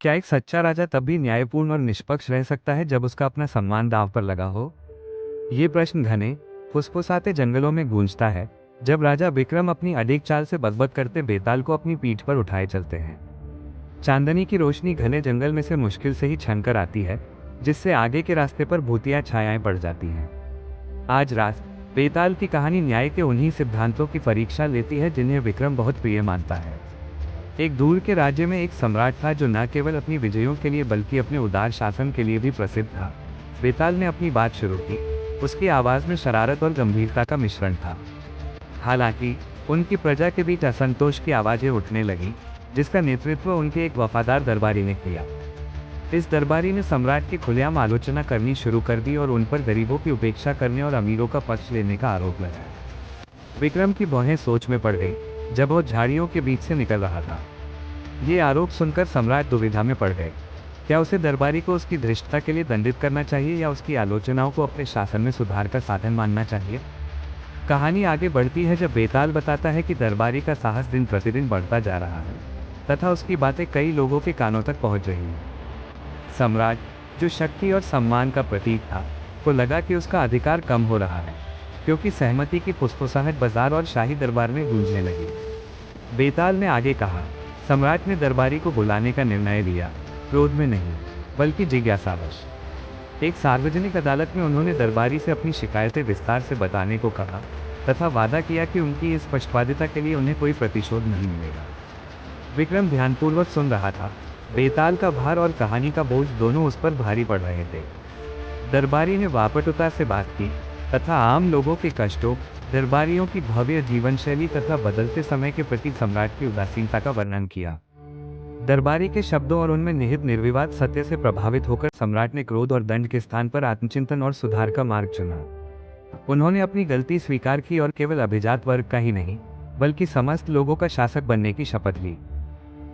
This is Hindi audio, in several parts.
क्या एक सच्चा राजा तब भी न्यायपूर्ण और निष्पक्ष रह सकता है जब उसका अपना सम्मान दांव पर लगा हो? ये प्रश्न घने, फुसफुसाते जंगलों में गूंजता है, जब राजा विक्रम अपनी अडिग चाल से बदबद करते बेताल को अपनी पीठ पर उठाए चलते हैं। चांदनी की रोशनी घने जंगल में से मुश्किल से ही छनकर आती है, जिससे आगे के रास्ते पर भूतिया छायाएं पड़ जाती हैं। आज रात बेताल की कहानी न्याय के उन्हीं सिद्धांतों की परीक्षा लेती है जिन्हें विक्रम बहुत प्रिय मानता है। एक दूर के राज्य में एक सम्राट था जो न केवल अपनी विजयों के लिए बल्कि अपने उदार शासन के लिए भी प्रसिद्ध था। बेताल ने अपनी बात शुरू की। उसकी आवाज में शरारत और गंभीरता का मिश्रण था। हालांकि उनकी प्रजा के बीच असंतोष की आवाजें उठने लगीं, जिसका नेतृत्व उनके एक वफादार दरबारी ने किया। इस दरबारी ने सम्राट की खुलेआम आलोचना करनी शुरू कर दी और उन पर गरीबों की उपेक्षा करने और अमीरों का पक्ष लेने का आरोप लगाया। विक्रम की भौहें सोच में पड़ गई जब वो झाड़ियों के बीच से निकल रहा था। ये आरोप सुनकर सम्राट दुविधा में पड़ गए। क्या उसे दरबारी को उसकी धृष्टता के लिए दंडित करना चाहिए या उसकी आलोचनाओं को अपने शासन में सुधार का साधन मानना चाहिए? कहानी आगे बढ़ती है जब बेताल बताता है कि दरबारी का साहस दिन प्रतिदिन बढ़ता जा रहा है तथा उसकी बातें कई लोगों के कानों तक पहुंच रही हैं। सम्राट, जो शक्ति और सम्मान का प्रतीक था, को लगा कि उसका अधिकार कम हो रहा है, क्योंकि सहमति की फुसफुसाहट बाजार और शाही दरबार में गूंजने लगी। बेताल ने आगे कहा, सम्राट ने दरबारी को बुलाने का निर्णय लिया, क्रोध में नहीं, बल्कि जिज्ञासावश। एक सार्वजनिक अदालत में उन्होंने दरबारी से अपनी शिकायतें विस्तार से बताने को कहा तथा वादा किया कि उनकी इस पक्षपातिता के लिए उन्हें कोई प्रतिशोध नहीं मिलेगा। विक्रम ध्यानपूर्वक सुन रहा था। बेताल का भार और कहानी का बोझ दोनों उस पर भारी पड़ रहे थे। दरबारी ने वापटुता से बात की तथा आम लोगों के कष्टों, दरबारियों की भव्य जीवन शैली तथा बदलते समय के प्रति सम्राट की उदासीनता का वर्णन किया। दरबारी के शब्दों और उनमें निहित निर्विवाद सत्य से प्रभावित होकर सम्राट ने क्रोध और दंड के स्थान पर आत्मचिंतन और सुधार का मार्ग चुना। उन्होंने अपनी गलती स्वीकार की और केवल अभिजात वर्ग का ही नहीं, बल्कि समस्त लोगों का शासक बनने की शपथ ली।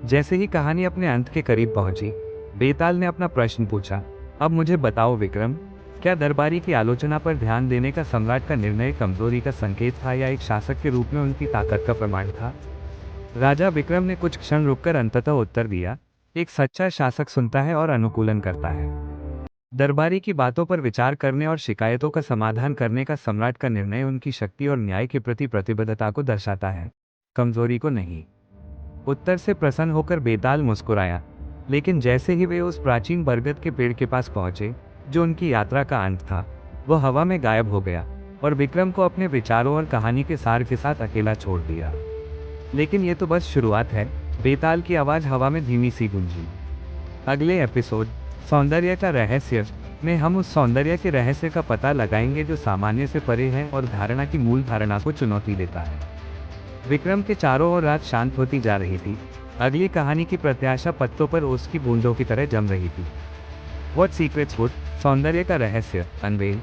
जैसे ही कहानी अपने अंत के करीब पहुंची, बेताल ने अपना प्रश्न पूछा, अब मुझे बताओ विक्रम, क्या दरबारी की आलोचना पर ध्यान देने का सम्राट का निर्णय कमजोरी का संकेत था या एक शासक के रूप में उनकी ताकत का प्रमाण था? राजा विक्रम ने कुछ क्षण रुककर अंततः उत्तर दिया, एक सच्चा शासक सुनता है और अनुकूलन करता है। दरबारी की बातों पर विचार करने और शिकायतों का समाधान करने का सम्राट का निर्णय उनकी शक्ति और न्याय के प्रति प्रतिबद्धता को दर्शाता है, कमजोरी को नहीं। उत्तर से प्रसन्न होकर बेताल मुस्कुराया, लेकिन जैसे ही वे उस प्राचीन बरगद के पेड़ के पास पहुंचे, जो उनकी यात्रा का अंत था, वह हवा में गायब हो गया और विक्रम को अपने विचारों और कहानी के सार के साथ अकेला छोड़ दिया। लेकिन ये तो बस शुरुआत है। बेताल की आवाज़ हवा में धीमी सी गूंजी। अगले एपिसोड, सौंदर्य का रहस्य, में हम उस सौंदर्य के रहस्य का पता लगाएंगे जो सामान्य से परे है और धारणा की मूल धारणा को चुनौती देता है। विक्रम के चारों ओर रात शांत होती जा रही थी। अगली कहानी की प्रत्याशा पत्तों पर ओस की बूंदों की तरह जम रही थी। व्हाट सीक्रेट्स वुड, सौंदर्य का रहस्य, अनवेल।